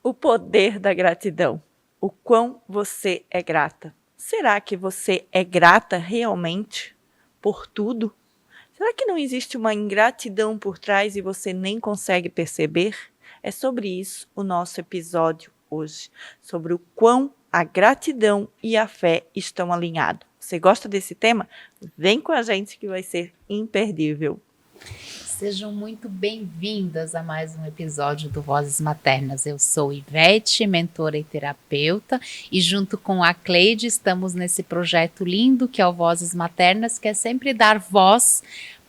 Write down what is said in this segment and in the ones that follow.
O poder da gratidão. O quão você é grata. Será que você é grata realmente por tudo? Será que não existe uma ingratidão por trás e você nem consegue perceber? É sobre isso o nosso episódio hoje, sobre o quão a gratidão e a fé estão alinhados. Você gosta desse tema? Vem com a gente que vai ser imperdível. Sejam muito bem-vindas a mais um episódio do Vozes Maternas. Eu sou Ivete, mentora e terapeuta, e junto com a Cleide estamos nesse projeto lindo que é o Vozes Maternas, que é sempre dar voz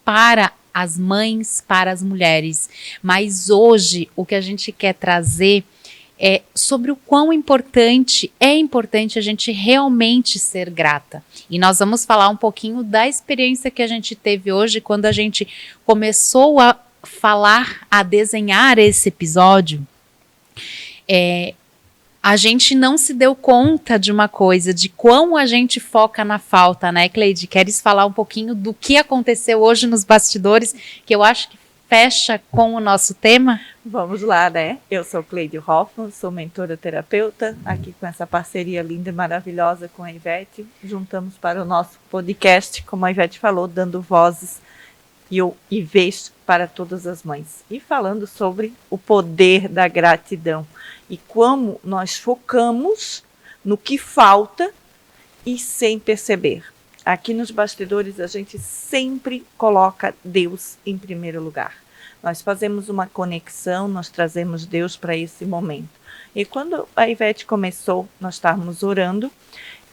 para as mães, para as mulheres. Mas hoje o que a gente quer trazer é sobre o quão importante a gente realmente ser grata. E nós vamos falar um pouquinho da experiência que a gente teve hoje quando a gente começou a falar, a desenhar esse episódio. A gente não se deu conta de uma coisa, de quão a gente foca na falta, né, Cleide? Queres falar um pouquinho do que aconteceu hoje nos bastidores, que eu acho que fecha com o nosso tema? Vamos lá, né? Eu sou Cleide Hoffmann, sou mentora terapeuta, aqui com essa parceria linda e maravilhosa com a Ivete. Juntamos para o nosso podcast, como a Ivete falou, dando vozes e vez para todas as mães. E falando sobre o poder da gratidão e como nós focamos no que falta e sem perceber. Aqui nos bastidores a gente sempre coloca Deus em primeiro lugar. Nós fazemos uma conexão, nós trazemos Deus para esse momento. E quando a Ivete começou, nós estávamos orando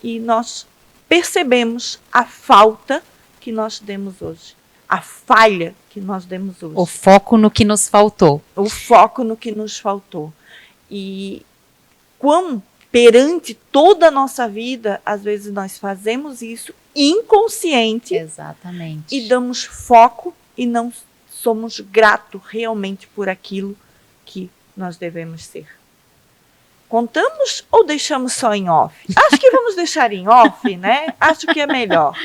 e nós percebemos a falta que nós demos hoje. A falha que nós demos hoje. O foco no que nos faltou. O foco no que nos faltou. E quão perante toda a nossa vida, às vezes nós fazemos isso inconsciente. Exatamente. E damos foco e não somos gratos realmente por aquilo que nós devemos ser. Contamos ou deixamos só em off? Acho que vamos deixar em off, né? Acho que é melhor.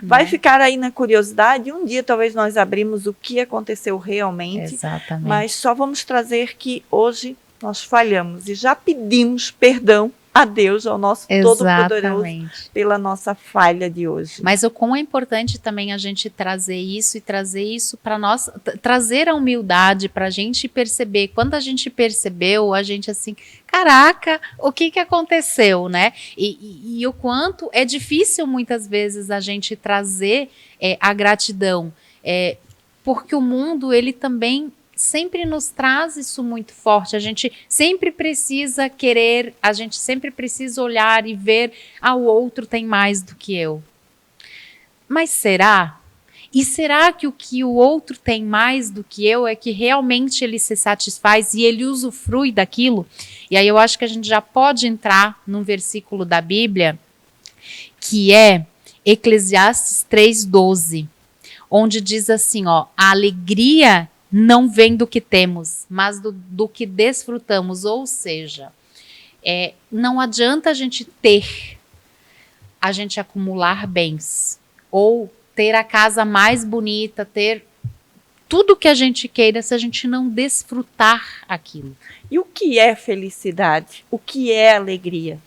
Vai ficar aí na curiosidade. Um dia talvez nós abrimos o que aconteceu realmente. Exatamente. Mas só vamos trazer que hoje nós falhamos e já pedimos perdão a Deus, ao nosso Todo-Poderoso, pela nossa falha de hoje. Mas o quão é importante também a gente trazer isso para nós, trazer a humildade para a gente perceber. Quando a gente percebeu, a gente assim, caraca, o que aconteceu, né? E o quanto é difícil muitas vezes a gente trazer a gratidão, porque o mundo, ele também sempre nos traz isso muito forte. A gente sempre precisa querer, a gente sempre precisa olhar e ver, o outro tem mais do que eu. Mas será? E será que o que o outro tem mais do que eu é que realmente ele se satisfaz e ele usufrui daquilo? E aí eu acho que a gente já pode entrar num versículo da Bíblia, que é Eclesiastes 3:12, onde diz assim, a alegria não vem do que temos, mas do que desfrutamos. Ou seja, não adianta a gente a gente acumular bens, ou ter a casa mais bonita, ter tudo que a gente queira, se a gente não desfrutar aquilo. E o que é felicidade? O que é alegria?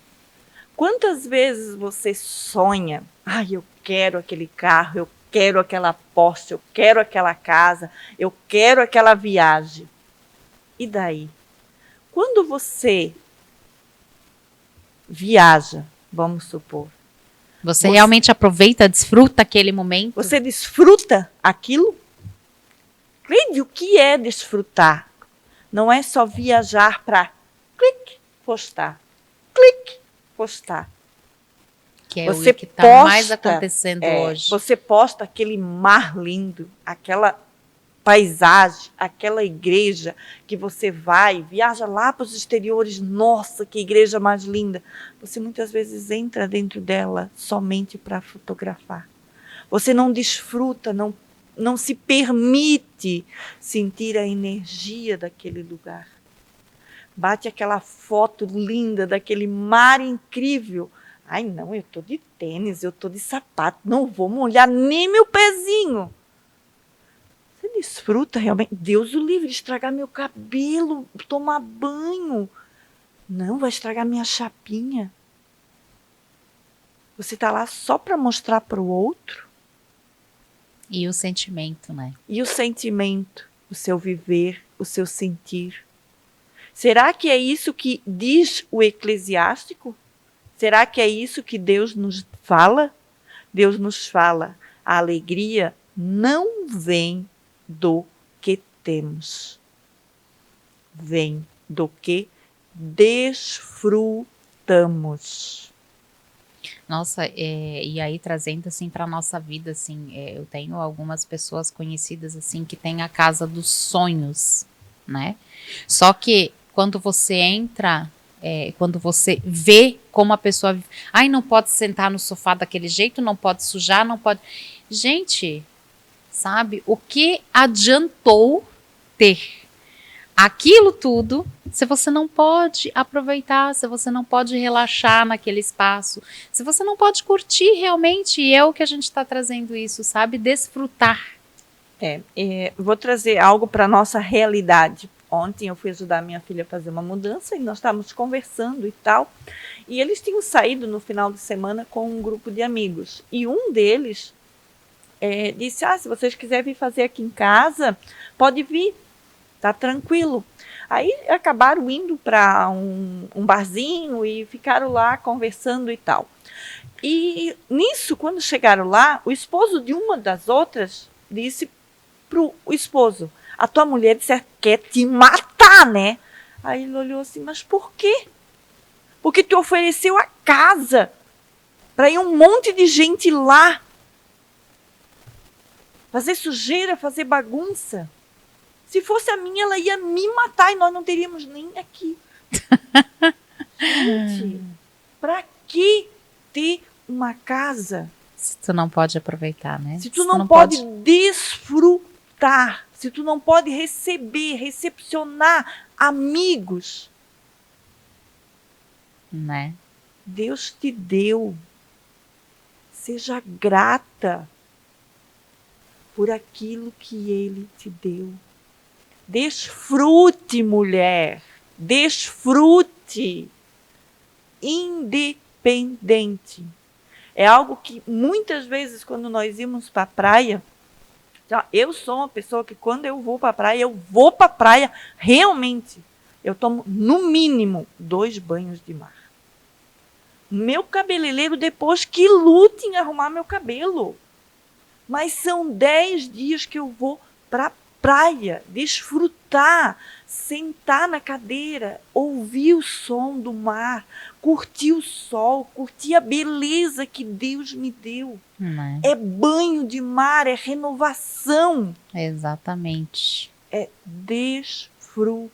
Quantas vezes você sonha, eu quero aquele carro, eu quero aquela Porsche, eu quero aquela casa, eu quero aquela viagem. E daí? Quando você viaja, vamos supor. Você realmente aproveita, desfruta aquele momento? Você desfruta aquilo? Cleide, o que é desfrutar? Não é só viajar para clique, postar. Clique, postar. Que é o que está mais acontecendo hoje. Você posta aquele mar lindo, aquela paisagem, aquela igreja que você viaja lá para os exteriores. Nossa, que igreja mais linda. Você muitas vezes entra dentro dela somente para fotografar. Você não desfruta, não se permite sentir a energia daquele lugar. Bate aquela foto linda daquele mar incrível. Não, eu tô de tênis, eu tô de sapato, não vou molhar nem meu pezinho. Você desfruta realmente? Deus o livre de estragar meu cabelo, tomar banho. Não, vai estragar minha chapinha. Você está lá só para mostrar para o outro? E o sentimento, né? E o sentimento, o seu viver, o seu sentir. Será que é isso que diz o Eclesiástico? Será que é isso que Deus nos fala? Deus nos fala, a alegria não vem do que temos. Vem do que desfrutamos. Nossa, e aí trazendo assim para nossa vida, assim, eu tenho algumas pessoas conhecidas assim que têm a casa dos sonhos, né? Só que quando você entra, quando você vê como a pessoa, ai, não pode sentar no sofá daquele jeito, não pode sujar, não pode. Gente, sabe, o que adiantou ter aquilo tudo se você não pode aproveitar, se você não pode relaxar naquele espaço, se você não pode curtir realmente, e é o que a gente está trazendo isso, sabe? Desfrutar. Vou trazer algo para a nossa realidade. Ontem eu fui ajudar minha filha a fazer uma mudança e nós estávamos conversando e tal. E eles tinham saído no final de semana com um grupo de amigos. E um deles disse, se vocês quiserem vir fazer aqui em casa, pode vir, tá tranquilo. Aí acabaram indo para um barzinho e ficaram lá conversando e tal. E nisso, quando chegaram lá, o esposo de uma das outras disse pro esposo, a tua mulher quer te matar, né? Aí ele olhou assim, mas por quê? Porque tu ofereceu a casa para ir um monte de gente lá fazer sujeira, fazer bagunça. Se fosse a minha, ela ia me matar e nós não teríamos nem aqui. Gente, para que ter uma casa? Se tu não pode aproveitar, né? Se tu não pode desfrutar, se tu não pode receber, recepcionar amigos, né? Deus te deu. Seja grata por aquilo que Ele te deu. Desfrute, mulher. Desfrute. Independente. É algo que muitas vezes quando nós íamos para a praia, eu sou uma pessoa que quando eu vou para a praia realmente. Eu tomo no mínimo 2 banhos de mar. Meu cabeleireiro depois que lute em arrumar meu cabelo. Mas são 10 dias que eu vou para a praia, desfrutar, sentar na cadeira, ouvir o som do mar, curtir o sol, curtir a beleza que Deus me deu. É banho de mar, é renovação. Exatamente. É desfrutar.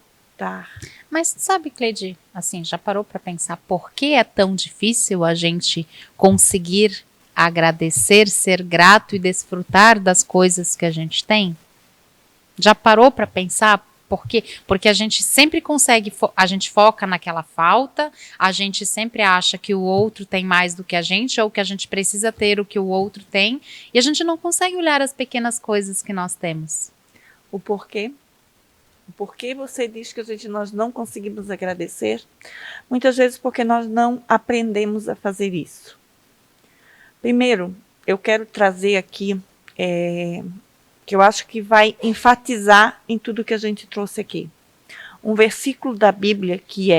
Mas sabe, Cleide, assim, já parou para pensar por que é tão difícil a gente conseguir agradecer, ser grato e desfrutar das coisas que a gente tem? Já parou para pensar por quê? Porque a gente sempre consegue, a gente foca naquela falta, a gente sempre acha que o outro tem mais do que a gente, ou que a gente precisa ter o que o outro tem, e a gente não consegue olhar as pequenas coisas que nós temos. O porquê? Por que você diz que nós não conseguimos agradecer? Muitas vezes porque nós não aprendemos a fazer isso. Primeiro, eu quero trazer aqui, que eu acho que vai enfatizar em tudo que a gente trouxe aqui. Um versículo da Bíblia que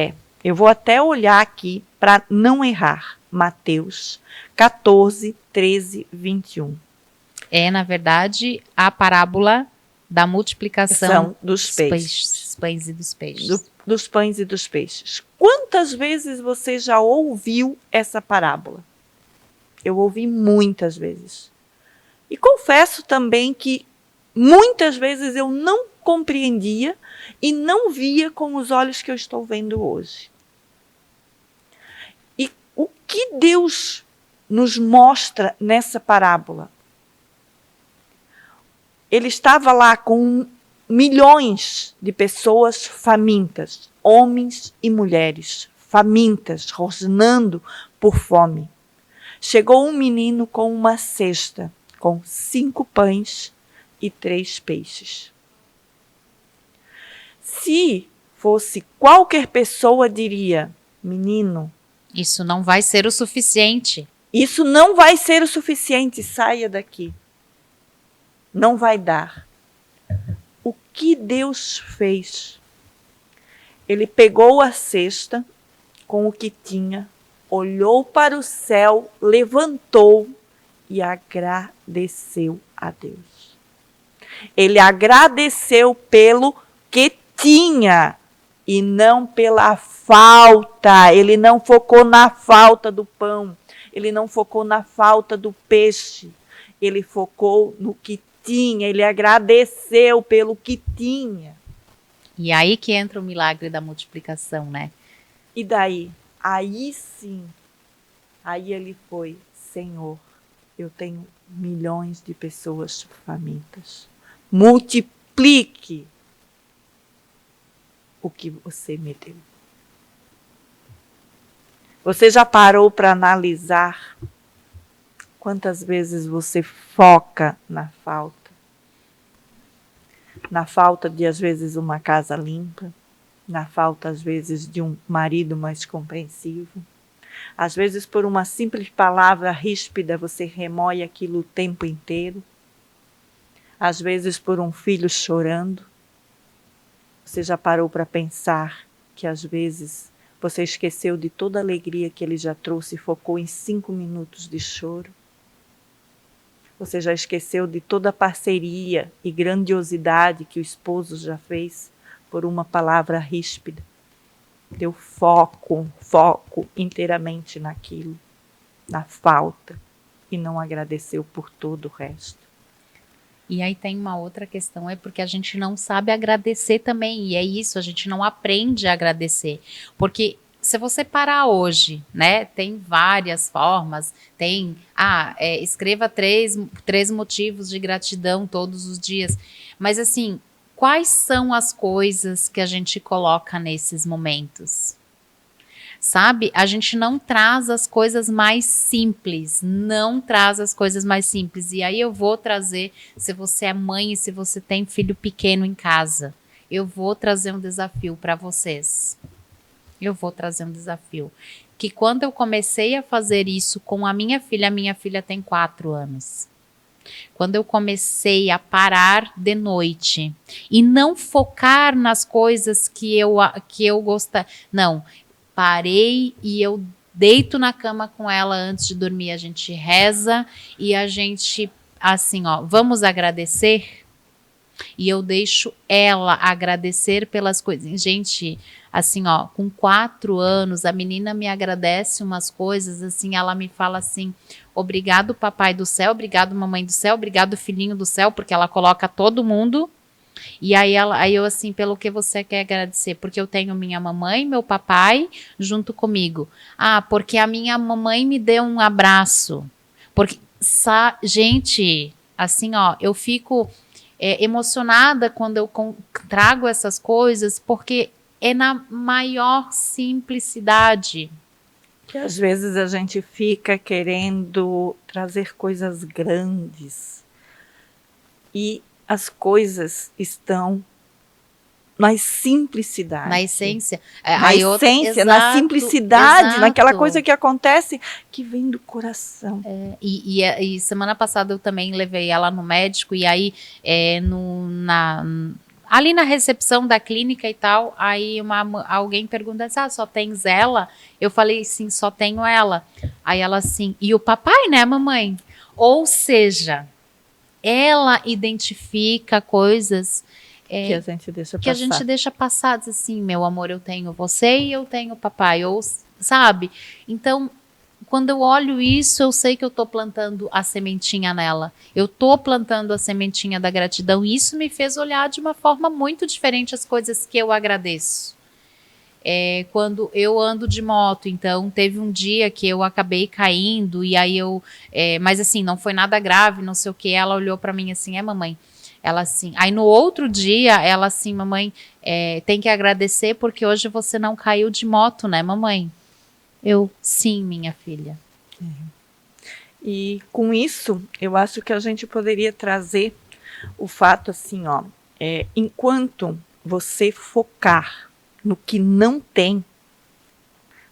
eu vou até olhar aqui para não errar, Mateus 14, 13, 21. É, na verdade, a parábola da multiplicação dos peixes. Pães e dos peixes. Dos pães e dos peixes. Quantas vezes você já ouviu essa parábola? Eu ouvi muitas vezes. E confesso também que muitas vezes eu não compreendia e não via com os olhos que eu estou vendo hoje. E o que Deus nos mostra nessa parábola? Ele estava lá com milhões de pessoas famintas, homens e mulheres, famintas, rosnando por fome. Chegou um menino com uma cesta, com 5 pães e 3 peixes. Se fosse qualquer pessoa, diria: menino, Isso não vai ser o suficiente. isso não vai ser o suficiente, saia daqui. Não vai dar. O que Deus fez? Ele pegou a cesta com o que tinha, olhou para o céu, levantou e agradeceu a Deus. Ele agradeceu pelo que tinha e não pela falta. Ele não focou na falta do pão, ele não focou na falta do peixe, ele focou no que tinha, ele agradeceu pelo que tinha. E aí que entra o milagre da multiplicação, né? E daí? Aí sim, aí ele foi: Senhor, eu tenho milhões de pessoas famintas. Multiplique o que você me deu. Você já parou para analisar quantas vezes você foca na falta? Na falta de, às vezes, uma casa limpa, na falta, às vezes, de um marido mais compreensivo. Às vezes, por uma simples palavra ríspida, você remoe aquilo o tempo inteiro. Às vezes, por um filho chorando. Você já parou para pensar que, às vezes, você esqueceu de toda a alegria que ele já trouxe e focou em 5 minutos de choro? Você já esqueceu de toda a parceria e grandiosidade que o esposo já fez por uma palavra ríspida? Deu foco inteiramente naquilo, na falta, e não agradeceu por todo o resto. E aí tem uma outra questão, é porque a gente não sabe agradecer também, e é isso, a gente não aprende a agradecer, porque se você parar hoje, né, tem várias formas, tem, escreva três motivos de gratidão todos os dias, mas assim, quais são as coisas que a gente coloca nesses momentos? Sabe, a gente não traz as coisas mais simples, não traz as coisas mais simples. E aí eu vou trazer, se você é mãe e se você tem filho pequeno em casa, eu vou trazer um desafio para vocês. Eu vou trazer um desafio. Que quando eu comecei a fazer isso com a minha filha tem 4 anos. Quando eu comecei a parar de noite e não focar nas coisas que eu gosto, não, parei e eu deito na cama com ela antes de dormir, a gente reza e a gente, assim, vamos agradecer? E eu deixo ela agradecer pelas coisas. Gente, assim, com 4 anos, a menina me agradece umas coisas, assim, ela me fala assim: obrigado, papai do céu, obrigado, mamãe do céu, obrigado, filhinho do céu, porque ela coloca todo mundo. E aí eu assim, pelo que você quer agradecer? Porque eu tenho minha mamãe, meu papai junto comigo. Porque a minha mamãe me deu um abraço. Porque, gente, assim, eu fico emocionada quando eu trago essas coisas, porque é na maior simplicidade. Que às vezes a gente fica querendo trazer coisas grandes e as coisas estão na simplicidade. Na essência. Na simplicidade, naquela coisa que acontece, que vem do coração. E semana passada eu também levei ela no médico, e aí ali na recepção da clínica e tal, aí alguém pergunta assim, só tens ela? Eu falei, sim, só tenho ela. Aí ela assim, e o papai, né, mamãe? Ou seja, ela identifica coisas que a gente deixa passar, diz assim, meu amor, eu tenho você e eu tenho o papai, ou sabe? Então, quando eu olho isso, eu sei que eu estou plantando a sementinha nela. Eu estou plantando a sementinha da gratidão, e isso me fez olhar de uma forma muito diferente as coisas que eu agradeço. Quando eu ando de moto, então teve um dia que eu acabei caindo, e aí mas assim, não foi nada grave, não sei o que, ela olhou para mim assim, mamãe, ela assim, aí no outro dia, ela assim, mamãe, tem que agradecer porque hoje você não caiu de moto, né, mamãe? Eu, sim, minha filha. E com isso, eu acho que a gente poderia trazer o fato assim, enquanto você focar no que não tem,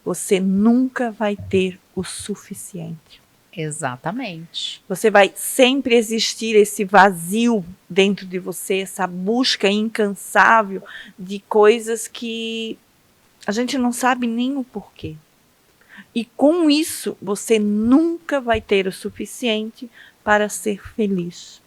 você nunca vai ter o suficiente. Exatamente. Você vai sempre existir esse vazio dentro de você, essa busca incansável de coisas que a gente não sabe nem o porquê. E com isso, você nunca vai ter o suficiente para ser feliz.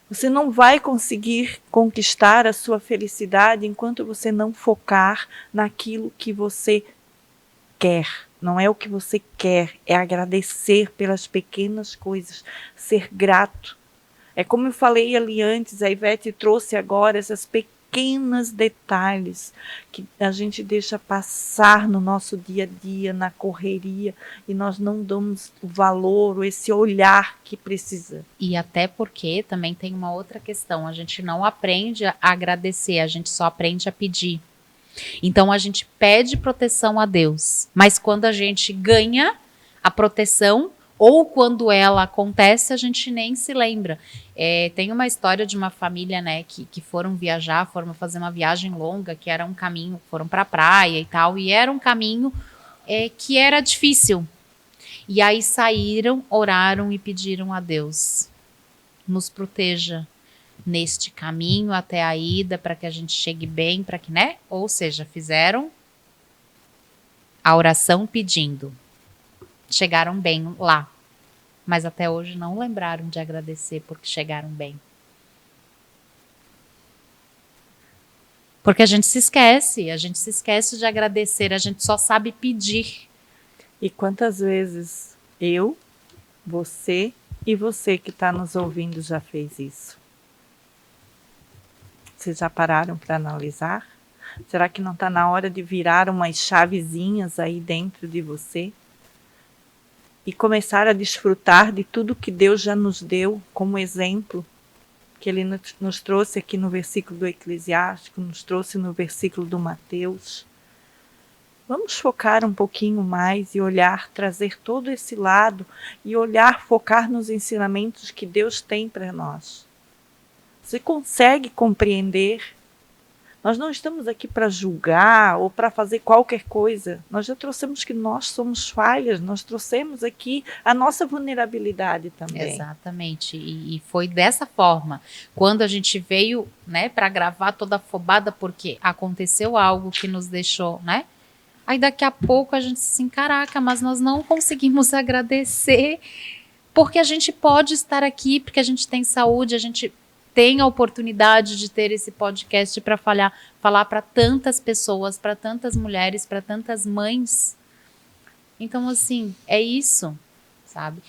Você não vai conseguir conquistar a sua felicidade enquanto você não focar naquilo que você quer. Não é o que você quer, é agradecer pelas pequenas coisas, ser grato. É como eu falei ali antes, a Ivete trouxe agora essas pequenos detalhes que a gente deixa passar no nosso dia a dia, na correria, e nós não damos o valor, esse olhar que precisa. E até porque também tem uma outra questão, a gente não aprende a agradecer, a gente só aprende a pedir. Então a gente pede proteção a Deus, mas quando a gente ganha a proteção, ou quando ela acontece, a gente nem se lembra. Tem uma história de uma família, né, que foram viajar, foram fazer uma viagem longa, que era um caminho, foram para a praia e tal, e era um caminho que era difícil. E aí saíram, oraram e pediram a Deus, nos proteja neste caminho até a ida, para que a gente chegue bem, para que, né? Ou seja, fizeram a oração pedindo. Chegaram bem lá, mas até hoje não lembraram de agradecer porque chegaram bem. Porque a gente se esquece de agradecer, a gente só sabe pedir. E quantas vezes eu, você e você que está nos ouvindo já fez isso? Vocês já pararam para analisar? Será que não está na hora de virar umas chavezinhas aí dentro de você? E começar a desfrutar de tudo que Deus já nos deu como exemplo, que Ele nos trouxe aqui no versículo do Eclesiástico, nos trouxe no versículo do Mateus. Vamos focar um pouquinho mais e olhar, trazer todo esse lado e olhar, focar nos ensinamentos que Deus tem para nós. Você consegue compreender? Nós não estamos aqui para julgar ou para fazer qualquer coisa. Nós já trouxemos que nós somos falhas, nós trouxemos aqui a nossa vulnerabilidade também. Exatamente, e foi dessa forma. Quando a gente veio, né, para gravar toda afobada, porque aconteceu algo que nos deixou, né? Aí daqui a pouco a gente assim, caraca, mas nós não conseguimos agradecer, porque a gente pode estar aqui, porque a gente tem saúde, a gente tem a oportunidade de ter esse podcast para falar para tantas pessoas, para tantas mulheres, para tantas mães. Então, assim, é isso, sabe?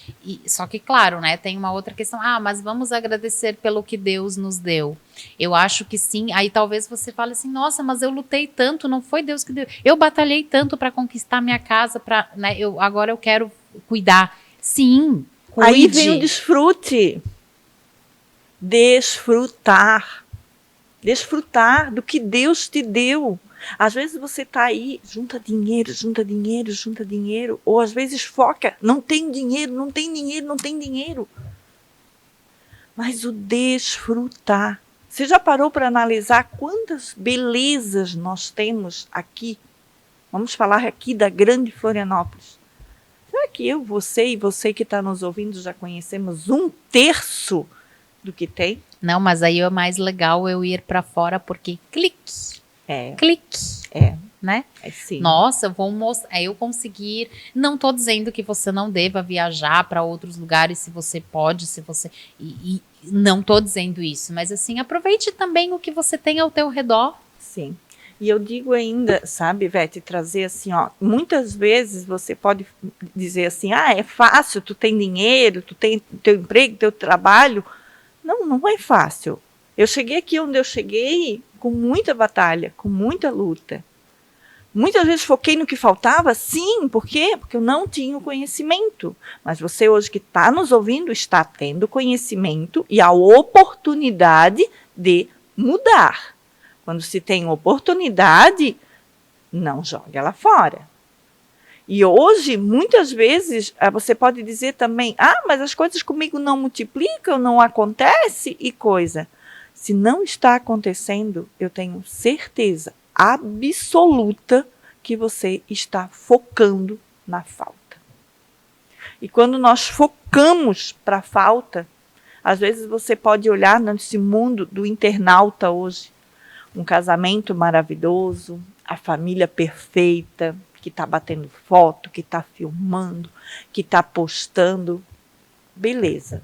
Só que, claro, né, tem uma outra questão. Mas vamos agradecer pelo que Deus nos deu. Eu acho que sim. Aí talvez você fale assim, nossa, mas eu lutei tanto, não foi Deus que deu. Eu batalhei tanto para conquistar minha casa, né, agora eu quero cuidar. Sim, cuide. Aí vem o desfrute. Desfrutar do que Deus te deu. Às vezes você está aí, junta dinheiro, ou às vezes foca, não tem dinheiro. Mas o desfrutar. Você já parou para analisar quantas belezas nós temos aqui? Vamos falar aqui da grande Florianópolis. Será que eu, você e você que está nos ouvindo já conhecemos 1/3 do que tem? Não, mas aí é mais legal eu ir para fora porque clique, né? Sim. Nossa, eu vou mostrar, eu conseguir. Não estou dizendo que você não deva viajar para outros lugares, se você pode, se você e não estou dizendo isso, mas assim aproveite também o que você tem ao teu redor. Sim. E eu digo ainda, sabe, Ivete, trazer assim, muitas vezes você pode dizer assim, é fácil, tu tem dinheiro, tu tem teu emprego, teu trabalho. Não é fácil. Eu cheguei aqui onde eu cheguei com muita batalha, com muita luta. Muitas vezes foquei no que faltava, sim, por quê? Porque eu não tinha o conhecimento. Mas você hoje que está nos ouvindo está tendo conhecimento e a oportunidade de mudar. Quando se tem oportunidade, não jogue ela fora. E hoje, muitas vezes, você pode dizer também, mas as coisas comigo não multiplicam, não acontece e coisa. Se não está acontecendo, eu tenho certeza absoluta que você está focando na falta. E quando nós focamos para a falta, às vezes você pode olhar nesse mundo do internauta hoje, um casamento maravilhoso, a família perfeita, que está batendo foto, que está filmando, que está postando. Beleza.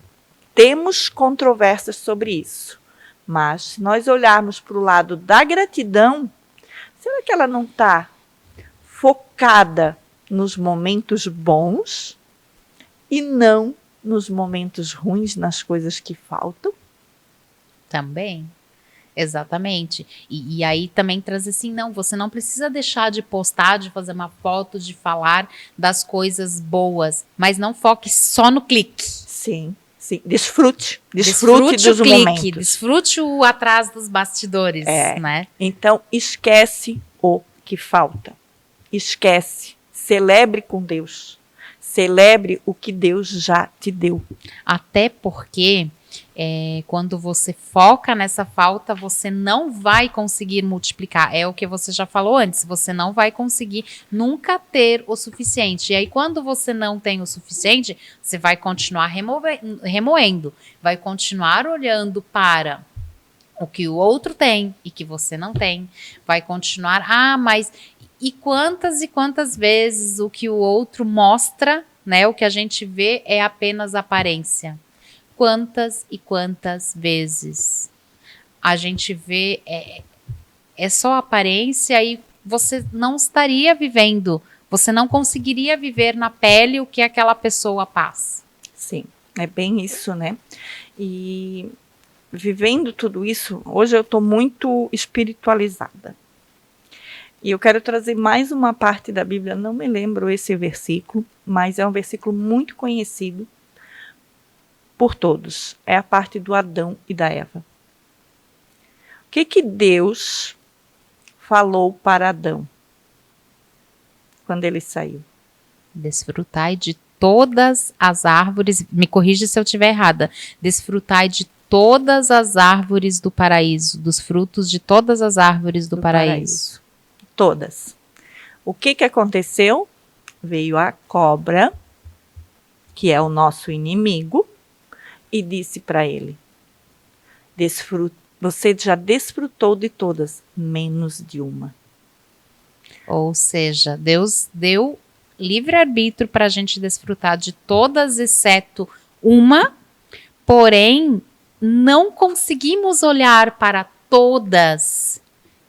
Temos controvérsias sobre isso. Mas se nós olharmos para o lado da gratidão, será que ela não está focada nos momentos bons e não nos momentos ruins, nas coisas que faltam? Também. Exatamente. E aí também traz assim, não, você não precisa deixar de postar, de fazer uma foto, de falar das coisas boas, mas não foque só no clique. Sim, sim. Desfrute dos o clique, momentos. desfrute o atrás dos bastidores, né? Então, esquece o que falta. Esquece. Celebre com Deus. Celebre o que Deus já te deu. Até porque quando você foca nessa falta, você não vai conseguir multiplicar. É o que você já falou antes. Você não vai conseguir nunca ter o suficiente. E aí, quando você não tem o suficiente, você vai continuar remoendo. Vai continuar olhando para o que o outro tem e que você não tem. Vai continuar, mas... E quantas vezes o que o outro mostra, né? O que a gente vê é apenas aparência. Quantas e quantas vezes a gente vê é só aparência e você não estaria vivendo, você não conseguiria viver na pele o que aquela pessoa passa. Sim, é bem isso, né? E vivendo tudo isso, hoje eu estou muito espiritualizada. E eu quero trazer mais uma parte da Bíblia, não me lembro esse versículo, mas é um versículo muito conhecido por todos. É a parte do Adão e da Eva. O que Deus falou para Adão quando ele saiu? Desfrutai de todas as árvores, me corrija se eu estiver errada, desfrutai de todas as árvores do paraíso, dos frutos de todas as árvores do paraíso. Todas. O que aconteceu? Veio a cobra, que é o nosso inimigo, e disse para ele: você já desfrutou de todas, menos de uma. Ou seja, Deus deu livre-arbítrio para a gente desfrutar de todas, exceto uma, porém, não conseguimos olhar para todas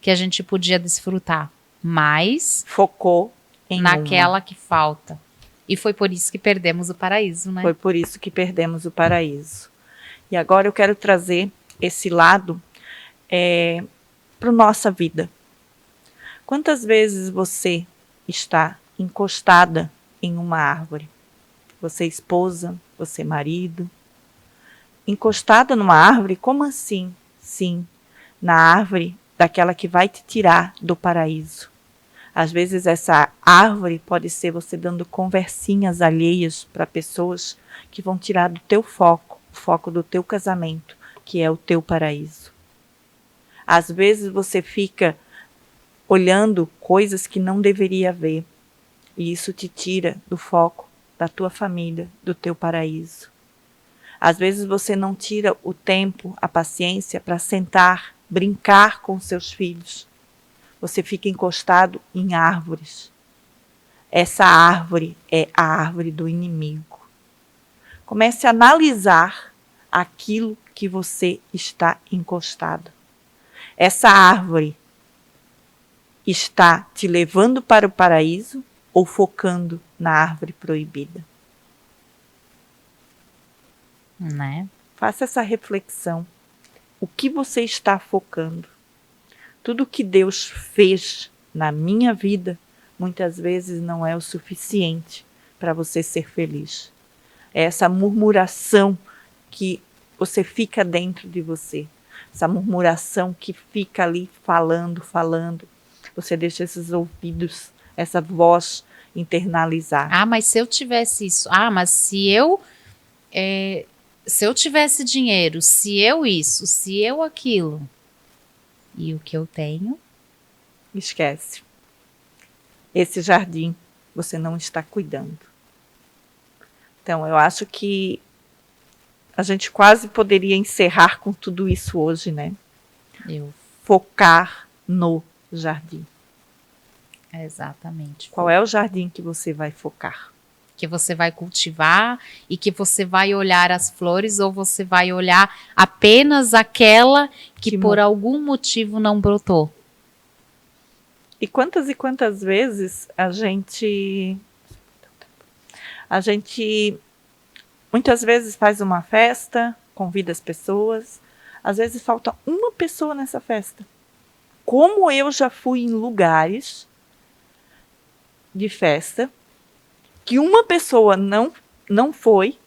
que a gente podia desfrutar, mas focou em naquela uma. Que falta. E foi por isso que perdemos o paraíso, né? Foi por isso que perdemos o paraíso. E agora eu quero trazer esse lado para a nossa vida. Quantas vezes você está encostada em uma árvore? Você esposa, você marido, encostada numa árvore? Como assim? Sim, na árvore daquela que vai te tirar do paraíso. Às vezes essa árvore pode ser você dando conversinhas alheias para pessoas que vão tirar do teu foco, o foco do teu casamento, que é o teu paraíso. Às vezes você fica olhando coisas que não deveria ver, e isso te tira do foco da tua família, do teu paraíso. Às vezes você não tira o tempo, a paciência para sentar, brincar com seus filhos. Você fica encostado em árvores. Essa árvore é a árvore do inimigo. Comece a analisar aquilo que você está encostado. Essa árvore está te levando para o paraíso ou focando na árvore proibida? Né? Faça essa reflexão. O que você está focando? Tudo que Deus fez na minha vida, muitas vezes não é o suficiente para você ser feliz. É essa murmuração que você fica dentro de você. Essa murmuração que fica ali falando. Você deixa esses ouvidos, essa voz internalizar. Mas se eu tivesse isso. Mas se eu se eu tivesse dinheiro, se eu isso, se eu aquilo, e o que eu tenho? Esquece. Esse jardim você não está cuidando. Então, eu acho que a gente quase poderia encerrar com tudo isso hoje, né? Focar no jardim. Exatamente. Qual é o jardim que você vai focar? Que você vai cultivar e que você vai olhar as flores, ou você vai olhar apenas aquela que por algum motivo não brotou? E quantas vezes a gente muitas vezes faz uma festa, convida as pessoas, às vezes falta uma pessoa nessa festa. Como eu já fui em lugares de festa que uma pessoa não foi,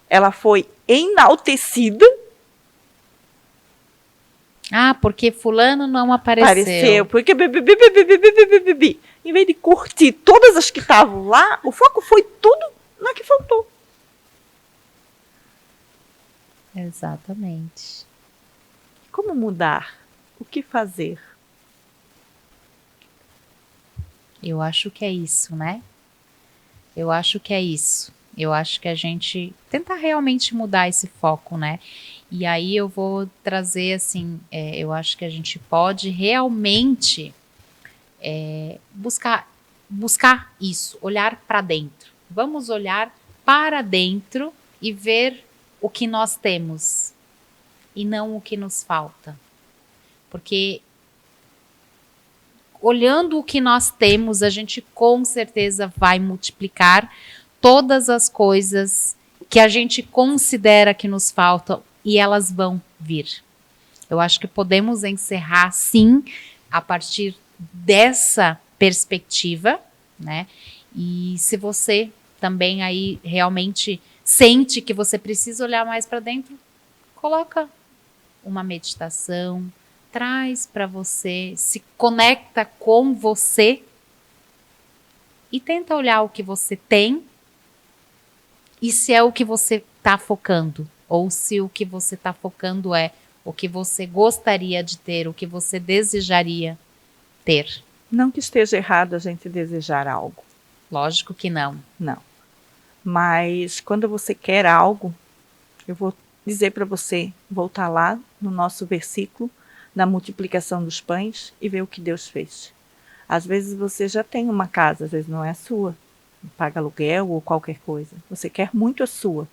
ela foi enaltecida. Porque fulano não apareceu. Porque em vez de curtir todas as que estavam lá, o foco foi tudo na que faltou. Exatamente. Como mudar? O que fazer? Eu acho que é isso, né? Eu acho que é isso. Eu acho que a gente tenta realmente mudar esse foco, né? E aí eu vou trazer assim, eu acho que a gente pode realmente buscar isso, olhar para dentro. Vamos olhar para dentro e ver o que nós temos e não o que nos falta. Porque olhando o que nós temos, a gente com certeza vai multiplicar todas as coisas que a gente considera que nos faltam, e elas vão vir. Eu acho que podemos encerrar, sim, a partir dessa perspectiva, né? E se você também aí realmente sente que você precisa olhar mais para dentro, coloca uma meditação, traz para você, se conecta com você e tenta olhar o que você tem e se é o que você está focando, ou se o que você está focando é o que você gostaria de ter, o que você desejaria ter. Não que esteja errado a gente desejar algo. Lógico que não. Não. Mas quando você quer algo, eu vou dizer para você voltar lá no nosso versículo da multiplicação dos pães e ver o que Deus fez. Às vezes você já tem uma casa, às vezes não é a sua, paga aluguel ou qualquer coisa. Você quer muito a sua.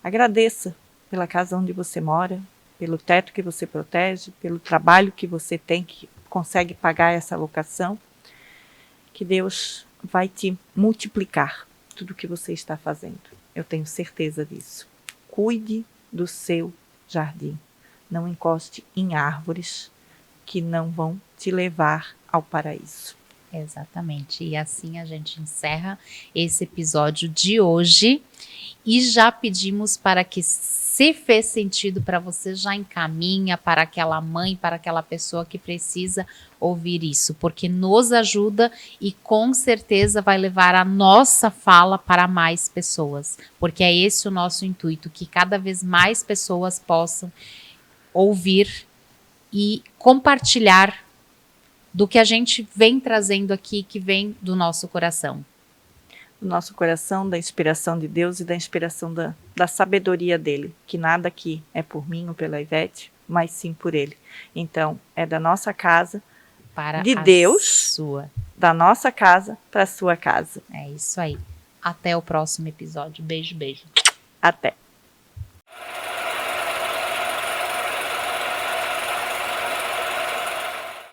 Agradeça pela casa onde você mora, pelo teto que você protege, pelo trabalho que você tem, que consegue pagar essa locação, que Deus vai te multiplicar tudo o que você está fazendo. Eu tenho certeza disso. Cuide do seu jardim. Não encoste em árvores que não vão te levar ao paraíso. Exatamente. E assim a gente encerra esse episódio de hoje e já pedimos para que, se fez sentido para você, já encaminha para aquela mãe, para aquela pessoa que precisa ouvir isso, porque nos ajuda e com certeza vai levar a nossa fala para mais pessoas, porque é esse o nosso intuito, que cada vez mais pessoas possam ouvir e compartilhar do que a gente vem trazendo aqui, que vem do nosso coração. Do nosso coração, da inspiração de Deus e da inspiração da sabedoria dele, que nada aqui é por mim ou pela Ivete, mas sim por ele. Então, é da nossa casa, para de Deus, sua. Da nossa casa para a sua casa. É isso aí. Até o próximo episódio. Beijo, beijo. Até.